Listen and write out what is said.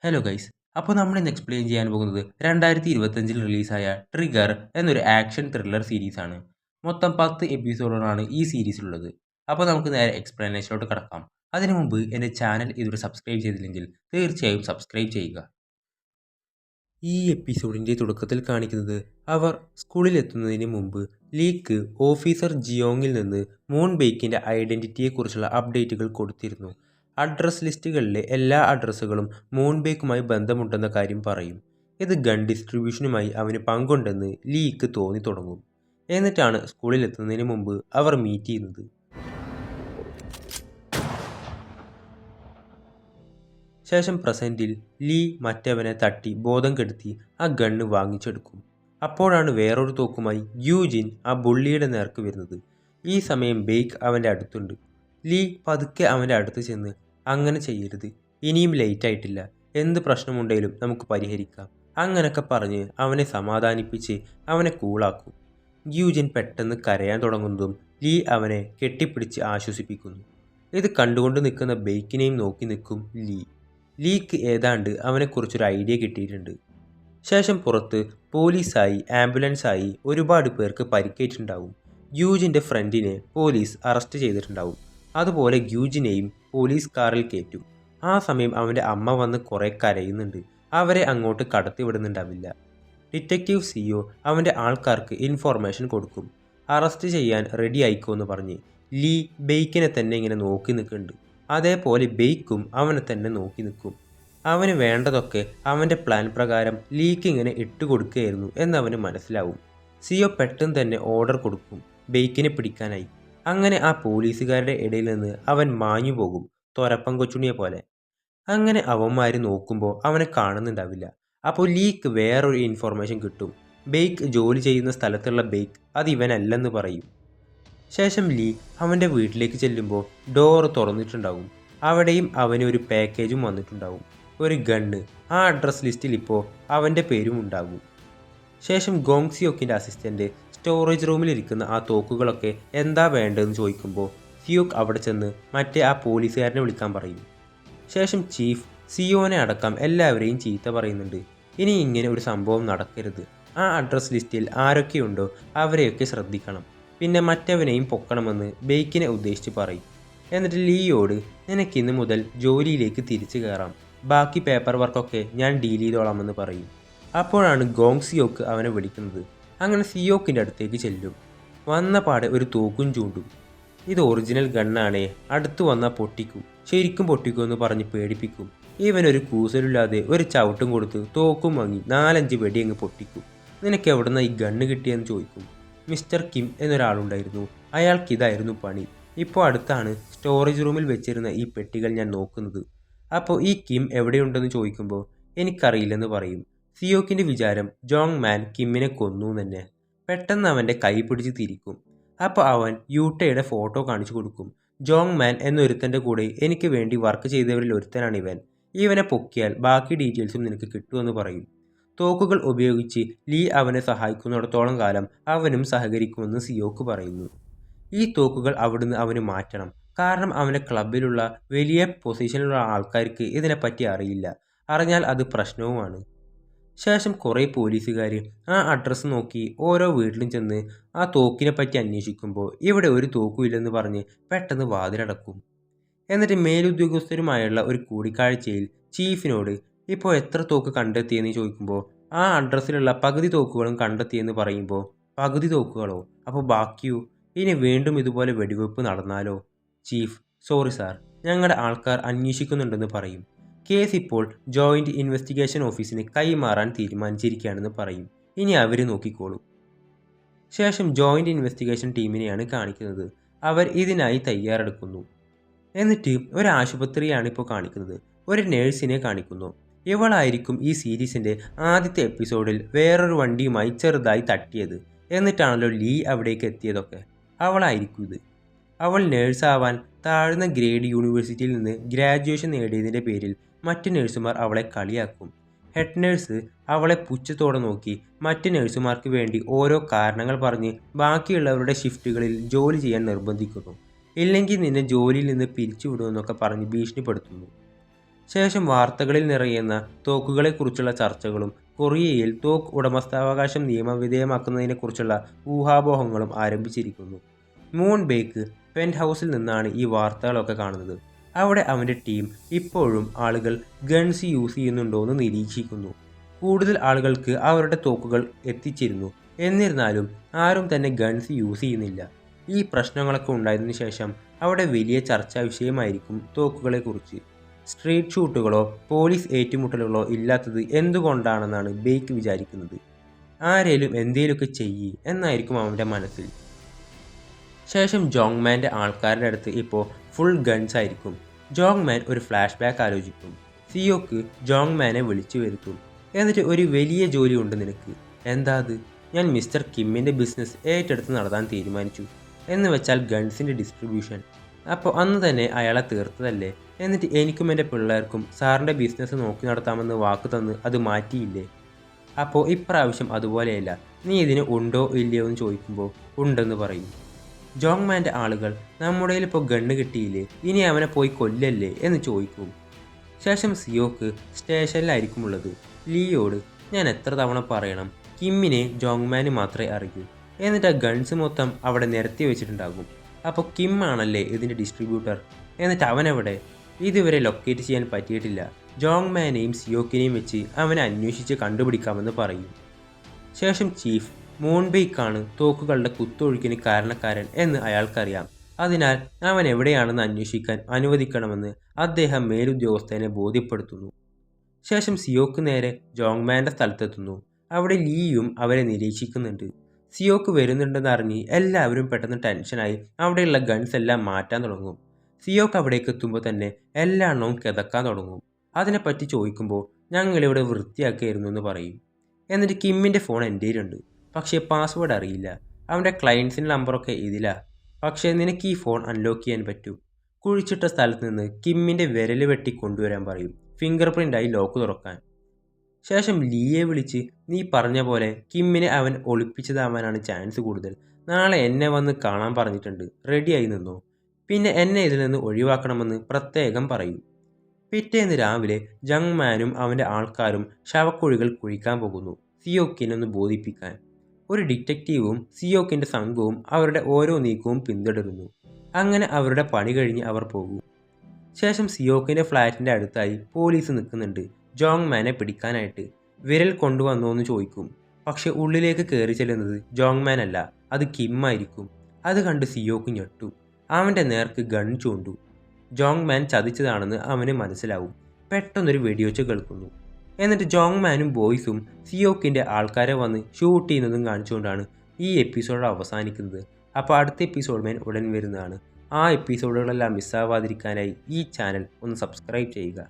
Hello guys. അപ്പോൾ നമ്മൾ ഇന്ന് എക്സ്പ്ലെയിൻ ചെയ്യാൻ പോകുന്നത് 2025 റിലീസായ ട്രിഗർ എന്നൊരു ആക്ഷൻ ത്രില്ലർ സീരീസാണ്. മൊത്തം 10 എപ്പിസോഡുകളാണ് ഈ സീരീസിലുള്ളത്. അപ്പോൾ നമുക്ക് നേരെ എക്സ്പ്ലനേഷനിലോട്ട് കടക്കാം. അതിനു മുമ്പ് എൻ്റെ ചാനൽ ഇതുവരെ സബ്സ്ക്രൈബ് ചെയ്തില്ലെങ്കിൽ തീർച്ചയായും സബ്സ്ക്രൈബ് ചെയ്യുക. ഈ എപ്പിസോഡിൻ്റെ തുടക്കത്തിൽ കാണിക്കുന്നത് അവർ സ്കൂളിലെത്തുന്നതിന് മുമ്പ് ലീക്ക് ഓഫീസർ ജിയോങ്ങിൽ നിന്ന് മൂൺ ബേക്കിൻ്റെ ഐഡൻറ്റിറ്റിയെക്കുറിച്ചുള്ള അപ്ഡേറ്റുകൾ കൊടുത്തിരുന്നു. അഡ്രസ് ലിസ്റ്റുകളിലെ എല്ലാ അഡ്രസ്സുകളും മൂൺ ബേക്കുമായി ബന്ധമുണ്ടെന്ന കാര്യം പറയും. ഇത് ഗൺ ഡിസ്ട്രിബ്യൂഷനുമായി അവന് പങ്കുണ്ടെന്ന് ലീക്ക് തോന്നി തുടങ്ങും. എന്നിട്ടാണ് സ്കൂളിലെത്തുന്നതിന് മുമ്പ് അവർ മീറ്റ് ചെയ്യുന്നത്. ശേഷം പ്രസൻറ്റിൽ ലീ മറ്റവനെ തട്ടി ബോധം കെടുത്തി ആ ഗണ്ണ് വാങ്ങിച്ചെടുക്കും. അപ്പോഴാണ് വേറൊരു തോക്കുമായി യൂജിൻ ആ ബുള്ളിയുടെ നേർക്ക് വരുന്നത്. ഈ സമയം ബേക്ക് അവൻ്റെ അടുത്തുണ്ട്. ലീ പതുക്കെ അവൻ്റെ അടുത്ത് ചെന്ന് അങ്ങനെ ചെയ്യരുത്, ഇനിയും ലേറ്റ് ആയിട്ടില്ല, എന്ത് പ്രശ്നമുണ്ടെങ്കിലും നമുക്ക് പരിഹരിക്കാം, അങ്ങനൊക്കെ പറഞ്ഞ് അവനെ സമാധാനിപ്പിച്ച് അവനെ കൂളാക്കും. യൂജിൻ പെട്ടെന്ന് കരയാൻ തുടങ്ങുന്നതും ലീ അവനെ കെട്ടിപ്പിടിച്ച് ആശ്വസിപ്പിക്കുന്നു. ഇത് കണ്ടുകൊണ്ട് നിൽക്കുന്ന ബേക്കിനെയും നോക്കി നിൽക്കും ലീ. ലീക്ക് ഏതാണ്ട് അവനെക്കുറിച്ചൊരു ഐഡിയ കിട്ടിയിട്ടുണ്ട്. ശേഷം പുറത്ത് പോലീസായി ആംബുലൻസായി ഒരുപാട് പേർക്ക് പരിക്കേറ്റിട്ടുണ്ടാവും. ഗ്യൂജിൻ്റെ ഫ്രണ്ടിനെ പോലീസ് അറസ്റ്റ് ചെയ്തിട്ടുണ്ടാവും. അതുപോലെ ഗ്യൂജിനെയും പോലീസ് കാറിൽ കയറ്റും. ആ സമയം അവൻ്റെ അമ്മ വന്ന് കുറേ കരയുന്നുണ്ട്. അവരെ അങ്ങോട്ട് കടത്തിവിടുന്നുണ്ടാവില്ല. ഡിറ്റക്റ്റീവ് സിഒ അവൻ്റെ ആൾക്കാർക്ക് ഇൻഫോർമേഷൻ കൊടുക്കും. അറസ്റ്റ് ചെയ്യാൻ റെഡി ആയിക്കോന്ന് പറഞ്ഞ് ലീ ബെയ്ക്കിനെ തന്നെ ഇങ്ങനെ നോക്കി നിൽക്കുന്നുണ്ട്. അതേപോലെ ബെയ്ക്കും അവനെ തന്നെ നോക്കി നിൽക്കും. അവന് വേണ്ടതൊക്കെ അവൻ്റെ പ്ലാൻ പ്രകാരം ലീക്ക് ഇങ്ങനെ ഇട്ടുകൊടുക്കുകയായിരുന്നു എന്നവന് മനസ്സിലാവും. സിഒ പെട്ടെന്ന് തന്നെ ഓർഡർ കൊടുക്കും ബെയ്ക്കിനെ പിടിക്കാനായി. അങ്ങനെ ആ പോലീസുകാരുടെ ഇടയിൽ നിന്ന് അവൻ മാഞ്ഞു പോകും, തൊരപ്പം കൊച്ചുണിയെ പോലെ. അങ്ങനെ അവന്മാർ നോക്കുമ്പോൾ അവനെ കാണുന്നുണ്ടാവില്ല. അപ്പോൾ ലീക്ക് വേറൊരു ഇൻഫോർമേഷൻ കിട്ടും. ബെയ്ക്ക് ജോലി ചെയ്യുന്ന സ്ഥലത്തുള്ള ബെയ്ക്ക് അത് ഇവനല്ലെന്ന് പറയും. ശേഷം ലീ അവൻ്റെ വീട്ടിലേക്ക് ചെല്ലുമ്പോൾ ഡോറ് തുറന്നിട്ടുണ്ടാവും. അവിടെയും അവന് ഒരു പാക്കേജും വന്നിട്ടുണ്ടാവും, ഒരു ഗണ്ണ്. ആ അഡ്രസ് ലിസ്റ്റിൽ ഇപ്പോൾ അവൻ്റെ പേരും ഉണ്ടാകും. ശേഷം ഗോങ് സിയോക്കിൻ്റെ അസിസ്റ്റൻ്റ് സ്റ്റോറേജ് റൂമിലിരിക്കുന്ന ആ തോക്കുകളൊക്കെ എന്താ വേണ്ടതെന്ന് ചോദിക്കുമ്പോൾ സിയോക്ക് അവിടെ ചെന്ന് മറ്റേ ആ പോലീസുകാരനെ വിളിക്കാൻ പറയും. ശേഷം ചീഫ് സിയോനെ അടക്കം എല്ലാവരെയും ചീത്ത പറയുന്നുണ്ട്. ഇനി ഇങ്ങനെ ഒരു സംഭവം നടക്കരുത്, ആ അഡ്രസ് ലിസ്റ്റിൽ ആരൊക്കെയുണ്ടോ അവരെയൊക്കെ ശ്രദ്ധിക്കണം, പിന്നെ മറ്റവനെയും പൊക്കണമെന്ന് ബേക്കിനെ ഉദ്ദേശിച്ച് പറയും. എന്നിട്ട് ലീയോട് നിനക്കിന്ന് മുതൽ ജോലിയിലേക്ക് തിരിച്ചു കയറാം, ബാക്കി പേപ്പർ വർക്കൊക്കെ ഞാൻ ഡീൽ ചെയ്തോളാമെന്ന് പറയും. അപ്പോഴാണ് ഗോങ് സിയോക്ക് അവനെ വിളിക്കുന്നത്. അങ്ങനെ സിയോക്കിൻ്റെ അടുത്തേക്ക് ചെല്ലും. വന്ന പാടെ ഒരു തോക്കും ചൂണ്ടും. ഇത് ഒറിജിനൽ ഗണ്ണാണേ, അടുത്ത് വന്നാൽ പൊട്ടിക്കും, ശരിക്കും പൊട്ടിക്കുമെന്ന് പറഞ്ഞ് പേടിപ്പിക്കും. ഇവനൊരു കൂസലില്ലാതെ ഒരു ചവിട്ടും കൊടുത്ത് തോക്കും വാങ്ങി 4-5 വെടി അങ്ങ് പൊട്ടിക്കും. നിനക്ക് എവിടുന്ന ഈ ഗണ്ണ് കിട്ടിയെന്ന് ചോദിക്കും. മിസ്റ്റർ കിം എന്നൊരാളുണ്ടായിരുന്നു, അയാൾക്കിതായിരുന്നു പണി. ഇപ്പോൾ അടുത്താണ് സ്റ്റോറേജ് റൂമിൽ വെച്ചിരുന്ന ഈ പെട്ടികൾ ഞാൻ നോക്കുന്നത്. അപ്പോൾ ഈ കിം എവിടെയുണ്ടെന്ന് ചോദിക്കുമ്പോൾ എനിക്കറിയില്ലെന്ന് പറയും. സിയോക്കിൻ്റെ വിചാരം ജോങ് മാൻ കിമ്മിനെ കൊന്നു തന്നെ. പെട്ടെന്ന് അവൻ്റെ കൈ പിടിച്ച് തിരിക്കും. അപ്പോൾ അവൻ യൂട്ടയുടെ ഫോട്ടോ കാണിച്ചു കൊടുക്കും. ജോങ് മാൻ എന്നൊരുത്തൻ്റെ കൂടെ എനിക്ക് വേണ്ടി വർക്ക് ചെയ്തവരിൽ ഒരുത്തനാണ് ഇവൻ. ഇവനെ പൊക്കിയാൽ ബാക്കി ഡീറ്റെയിൽസും നിനക്ക് കിട്ടുമെന്ന് പറയും. തോക്കുകൾ ഉപയോഗിച്ച് ലീ അവനെ സഹായിക്കുന്നിടത്തോളം കാലം അവനും സഹകരിക്കുമെന്ന് സിയോക്ക് പറയുന്നു. ഈ തോക്കുകൾ അവിടുന്ന് അവന് മാറ്റണം, കാരണം അവൻ്റെ ക്ലബിലുള്ള വലിയ പൊസിഷനിലുള്ള ആൾക്കാർക്ക് ഇതിനെപ്പറ്റി അറിയില്ല, അറിഞ്ഞാൽ അത് പ്രശ്നവുമാണ്. ശേഷം കുറേ പോലീസുകാർ ആ അഡ്രസ്സ് നോക്കി ഓരോ വീട്ടിലും ചെന്ന് ആ തോക്കിനെ പറ്റി അന്വേഷിക്കുമ്പോൾ ഇവിടെ ഒരു തോക്കും ഇല്ലെന്ന് പറഞ്ഞ് പെട്ടെന്ന് വാതിലടക്കും. എന്നിട്ട് മേലുദ്യോഗസ്ഥരുമായുള്ള ഒരു കൂടിക്കാഴ്ചയിൽ ചീഫിനോട് ഇപ്പോൾ എത്ര തോക്ക് കണ്ടെത്തിയെന്ന് ചോദിക്കുമ്പോൾ ആ അഡ്രസ്സിലുള്ള പകുതി തോക്കുകളും കണ്ടെത്തിയെന്ന് പറയുമ്പോൾ പകുതി തോക്കുകളോ, അപ്പോൾ ബാക്കിയോ? ഇനി വീണ്ടും ഇതുപോലെ വെടിവെപ്പ് നടന്നാലോ? ചീഫ് സോറി സാർ, ഞങ്ങളുടെ ആൾക്കാർ അന്വേഷിക്കുന്നുണ്ടെന്ന് പറയും. കേസ് ഇപ്പോൾ ജോയിൻറ്റ് ഇൻവെസ്റ്റിഗേഷൻ ഓഫീസിന് കൈമാറാൻ തീരുമാനിച്ചിരിക്കുകയാണെന്ന് പറയും. ഇനി അവർ നോക്കിക്കോളും. ശേഷം ജോയിൻറ്റ് ഇൻവെസ്റ്റിഗേഷൻ ടീമിനെയാണ് കാണിക്കുന്നത്. അവർ ഇതിനായി തയ്യാറെടുക്കുന്നു. എന്നിട്ട് ഒരു ആശുപത്രിയാണ് ഇപ്പോൾ കാണിക്കുന്നത്. ഒരു നേഴ്സിനെ കാണിക്കുന്നു. ഇവളായിരിക്കും ഈ സീരീസിൻ്റെ ആദ്യത്തെ എപ്പിസോഡിൽ വേറൊരു വണ്ടിയുമായി ചെറുതായി തട്ടിയത്. എന്നിട്ടാണല്ലോ ലീ അവിടേക്ക് എത്തിയതൊക്കെ. അവളായിരിക്കും ഇത്. അവൾ നേഴ്സാവാൻ താഴ്ന്ന ഗ്രേഡ് യൂണിവേഴ്സിറ്റിയിൽ നിന്ന് ഗ്രാജുവേഷൻ നേടിയതിൻ്റെ പേരിൽ മറ്റ് നേഴ്സുമാർ അവളെ കളിയാക്കും. ഹെഡ് നേഴ്സ് അവളെ പുച്ഛത്തോടെ നോക്കി മറ്റ് നേഴ്സുമാർക്ക് വേണ്ടി ഓരോ കാരണങ്ങൾ പറഞ്ഞ് ബാക്കിയുള്ളവരുടെ ഷിഫ്റ്റുകളിൽ ജോലി ചെയ്യാൻ നിർബന്ധിക്കുന്നു. ഇല്ലെങ്കിൽ നിന്നെ ജോലിയിൽ നിന്ന് പിരിച്ചുവിടുമെന്നൊക്കെ പറഞ്ഞ് ഭീഷണിപ്പെടുത്തുന്നു. ശേഷം വാർത്തകളിൽ നിറയുന്ന തോക്കുകളെക്കുറിച്ചുള്ള ചർച്ചകളും കൊറിയയിൽ തോക്ക് ഉടമസ്ഥാവകാശം നിയമവിധേയമാക്കുന്നതിനെക്കുറിച്ചുള്ള ഊഹാപോഹങ്ങളും ആരംഭിച്ചിരിക്കുന്നു. മൂൺ ബേക്ക് പെന്റ് ഹൗസിൽ നിന്നാണ് ഈ വാർത്തകളൊക്കെ കാണുന്നത്. അവിടെ അവൻ്റെ ടീം ഇപ്പോഴും ആളുകൾ ഗൺസ് യൂസ് ചെയ്യുന്നുണ്ടോയെന്ന് നിരീക്ഷിക്കുന്നു. കൂടുതൽ ആളുകൾക്ക് അവരുടെ തോക്കുകൾ എത്തിച്ചിരുന്നു. എന്നിരുന്നാലും ആരും തന്നെ ഗൺസ് യൂസ് ചെയ്യുന്നില്ല. ഈ പ്രശ്നങ്ങളൊക്കെ ഉണ്ടായതിനു ശേഷം അവിടെ വലിയ ചർച്ചാ വിഷയമായിരിക്കും തോക്കുകളെക്കുറിച്ച്. സ്ട്രീറ്റ് ഷൂട്ടുകളോ പോലീസ് ഏറ്റുമുട്ടലുകളോ ഇല്ലാത്തത് എന്തുകൊണ്ടാണെന്നാണ് ബേക്ക് വിചാരിക്കുന്നത്. ആരേലും എന്തേലുമൊക്കെ ചെയ്യ് എന്നായിരിക്കും അവൻ്റെ മനസ്സിൽ. ശേഷം ജോങ്മാൻ്റെ ആൾക്കാരുടെ അടുത്ത് ഇപ്പോൾ ഫുൾ ഗൺസ് ആയിരിക്കും. ജോങ്മാൻ ഒരു ഫ്ലാഷ് ബാക്ക് ആലോചിക്കും. സിയോക്ക് ജോങ്മാനെ വിളിച്ചു വരുത്തും. എന്നിട്ട് ഒരു വലിയ ജോലി ഉണ്ട് നിനക്ക്. എന്താ അത്? ഞാൻ മിസ്റ്റർ കിമ്മിൻ്റെ ബിസിനസ് ഏറ്റെടുത്ത് നടത്താൻ തീരുമാനിച്ചു. എന്ന് വെച്ചാൽ ഗൺസിൻ്റെ ഡിസ്ട്രിബ്യൂഷൻ. അപ്പോൾ അന്ന് തന്നെ അയാളെ തീർത്തതല്ലേ. എന്നിട്ട് എനിക്കും എൻ്റെ പിള്ളേർക്കും സാറിൻ്റെ ബിസിനസ് നോക്കി നടത്താമെന്ന് വാക്ക് തന്ന് അത് മാറ്റിയില്ലേ? അപ്പോൾ ഇപ്രാവശ്യം അതുപോലെയല്ല. നീ ഇതിന് ഉണ്ടോ ഇല്ലയോ എന്ന് ചോദിക്കുമ്പോൾ ഉണ്ടെന്ന് പറയും. ജോങ്മാൻ്റെ ആളുകൾ നമ്മുടെ ഇപ്പോൾ ഗണ്ണ് കിട്ടിയില്ലേ, ഇനി അവനെ പോയി കൊല്ലല്ലേ എന്ന് ചോദിക്കും. ശേഷം സിയോക്ക് സ്റ്റേഷനിലായിരിക്കുമുള്ളത്. ലീയോട് ഞാൻ എത്ര തവണ പറയണം, കിമ്മിനെ ജോങ്മാന് മാത്രമേ അറിയൂ. എന്നിട്ട് ആ ഗൺസ് മൊത്തം അവിടെ നിരത്തി വെച്ചിട്ടുണ്ടാകും. അപ്പോൾ കിം ആണല്ലേ ഇതിൻ്റെ ഡിസ്ട്രിബ്യൂട്ടർ. എന്നിട്ട് അവനെവിടെ? ഇതുവരെ ലൊക്കേറ്റ് ചെയ്യാൻ പറ്റിയിട്ടില്ല. ജോങ്മാനെയും സിയോക്കിനെയും വെച്ച് അവനെ അന്വേഷിച്ച് കണ്ടുപിടിക്കാമെന്ന് പറയും. ശേഷം ചീഫ് മൂൺബെയ്ക്കാണ് തോക്കുകളുടെ കുത്തൊഴുക്കിന് കാരണക്കാരൻ എന്ന് അയാൾക്കറിയാം. അതിനാൽ അവൻ എവിടെയാണെന്ന് അന്വേഷിക്കാൻ അനുവദിക്കണമെന്ന് അദ്ദേഹം മേലുദ്യോഗസ്ഥനെ ബോധ്യപ്പെടുത്തുന്നു. ശേഷം സിയോക്ക് നേരെ ജോങ്മാൻ്റെ സ്ഥലത്തെത്തുന്നു. അവിടെ ലീയും അവരെ നിരീക്ഷിക്കുന്നുണ്ട്. സിയോക്ക് വരുന്നുണ്ടെന്ന് അറിഞ്ഞ് എല്ലാവരും പെട്ടെന്ന് ടെൻഷനായി അവിടെയുള്ള ഗൺസ് എല്ലാം മാറ്റാൻ തുടങ്ങും. സിയോക്ക് അവിടേക്ക് എത്തുമ്പോൾ തന്നെ എല്ലാ എണ്ണവും കിതക്കാൻ തുടങ്ങും. അതിനെപ്പറ്റി ചോദിക്കുമ്പോൾ ഞങ്ങളിവിടെ വൃത്തിയാക്കിയായിരുന്നു എന്ന് പറയും. എന്നിട്ട് കിമ്മിൻ്റെ ഫോൺ എൻ്റെ കയ്യിലുണ്ട്, പക്ഷേ പാസ്വേഡ് അറിയില്ല. അവൻ്റെ ക്ലയൻസിൻ്റെ നമ്പറൊക്കെ ഇതിലാ. പക്ഷേ നിനക്ക് ഈ ഫോൺ അൺലോക്ക് ചെയ്യാൻ പറ്റും. കുഴിച്ചിട്ട സ്ഥലത്ത് നിന്ന് കിമ്മിൻ്റെ വിരൽ വെട്ടി കൊണ്ടുവരാൻ പറയും, ഫിംഗർ പ്രിൻ്റായി ലോക്ക് തുറക്കാൻ. ശേഷം ലീയെ വിളിച്ച് നീ പറഞ്ഞ പോലെ കിമ്മിനെ അവൻ ഒളിപ്പിച്ചതാവാനാണ് ചാൻസ് കൂടുതൽ. നാളെ എന്നെ വന്ന് കാണാൻ പറഞ്ഞിട്ടുണ്ട്, റെഡിയായി നിന്നോ. പിന്നെ എന്നെ ഇതിൽ നിന്ന് ഒഴിവാക്കണമെന്ന് പ്രത്യേകം പറയും. പിറ്റേന്ന് രാവിലെ ജങ്മാനും അവൻ്റെ ആൾക്കാരും ശവക്കുഴികൾ കുഴിക്കാൻ പോകുന്നു, സിയോക്കിനെ ഒന്ന് ബോധിപ്പിക്കാൻ. ഒരു ഡിറ്റക്റ്റീവും സിയോക്കിൻ്റെ സംഘവും അവരുടെ ഓരോ നീക്കവും പിന്തുടരുന്നു. അങ്ങനെ അവരുടെ പണി കഴിഞ്ഞ് അവർ പോകും. ശേഷം സിയോക്കിൻ്റെ ഫ്ലാറ്റിൻ്റെ അടുത്തായി പോലീസ് നിൽക്കുന്നുണ്ട് ജോങ്മാനെ പിടിക്കാനായിട്ട്. വിരൽ കൊണ്ടുവന്നോന്ന് ചോദിക്കും. പക്ഷെ ഉള്ളിലേക്ക് കയറി ചെല്ലുന്നത് ജോങ്മാൻ അല്ല, അത് കിമ്മായിരിക്കും. അത് കണ്ട് സിയോക്ക് ഞെട്ടു. അവൻ്റെ നേർക്ക് ഗൺ ചൂണ്ടു. ജോങ്മാൻ ചതിച്ചതാണെന്ന് അവന് മനസ്സിലാവും. പെട്ടെന്നൊരു വെടിയൊച്ച കേൾക്കുന്നു. എന്നിട്ട് ജോങ്മാനും ബോയ്സും സിയോക്കിൻ്റെ ആൾക്കാരെ വന്ന് ഷൂട്ട് ചെയ്യുന്നതും കാണിച്ചുകൊണ്ടാണ് ഈ എപ്പിസോഡ് അവസാനിക്കുന്നത്. അപ്പോൾ അടുത്ത എപ്പിസോഡ് ഉടൻ വരുന്നതാണ്. ആ എപ്പിസോഡുകളെല്ലാം മിസ്സാവാതിരിക്കാനായി ഈ ചാനൽ ഒന്ന് സബ്സ്ക്രൈബ് ചെയ്യുക.